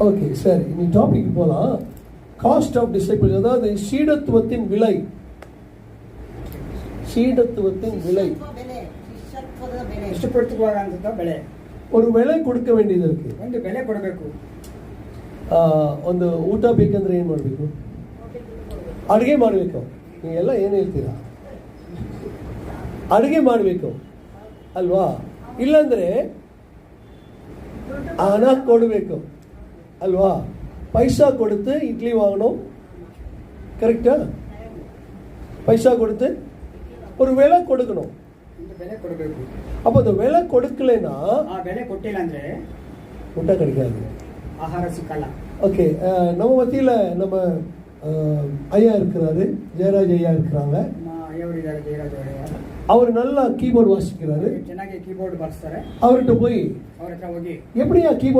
Okay, சரி, நீ topic போலாம். காஸ்ட் ஆஃப் டிசைபிள், அதாவது சீடத்துவத்தின் விலை. சீடத்துவத்தின் விலை, ಇಷ್ಟಪಡ್ತುವಾಗ ಬೆಲೆ, ஒரு விலை கொடுக்க வேண்டியது இருக்கு. ಒಂದು ಬೆಲೆ ಕೊಡಬೇಕು. ಒಂದು ಊಟ ಬೇಕಂದ್ರೆ ಏನು ಮಾಡಬೇಕು? ಅಡುಗೆ ಮಾಡಬೇಕು. ನೀವೆಲ್ಲ ಏನು ಹೇಳ್ತೀರಾ? ಅಡುಗೆ ಮಾಡಬೇಕು ಅಲ್ವಾ? ಇಲ್ಲಾಂದ್ರೆ ಹಣ ಕೊಡಬೇಕು ಅಲ್ವಾ? பைசா கொடுத்து இட்லி வாங்கணும், கரெக்டா? பைசா கொடுத்து ஒரு விலை கொடுக்கணும், ಬೆಲೆ ಕೊಡಬೇಕು. அப்போ அந்த விலை கொடுக்கலைன்னா ಆ ಬೆಲೆ ಕೊಟ್ಟಿಲ್ಲ ಅಂದ್ರೆ ಊಟ கிடைக்காது, ಆಹಾರ ಸಿಕ್ಕಲ್ಲ. ஓகே, நம்ம மத்தியில் நம்ம ஐயா இருக்கிறாரு, ஜெயராஜ் ஐயா இருக்கிறாங்க. ಅವರಿದ್ದಾರೆ ಜಯರಾಜ್ ಅವರೇ. அவர் நல்லா கீபோர்டு வாசிக்கிறாரு, ಚೆನ್ನಾಗಿ ಕೀಬೋರ್ಡ್ ಬಾರಿಸ್ತಾರೆ. அவர்கிட்ட போய் ಅವ್ರ ಹತ್ರ ಹೋಗಿ எப்படியா கீபோர்டு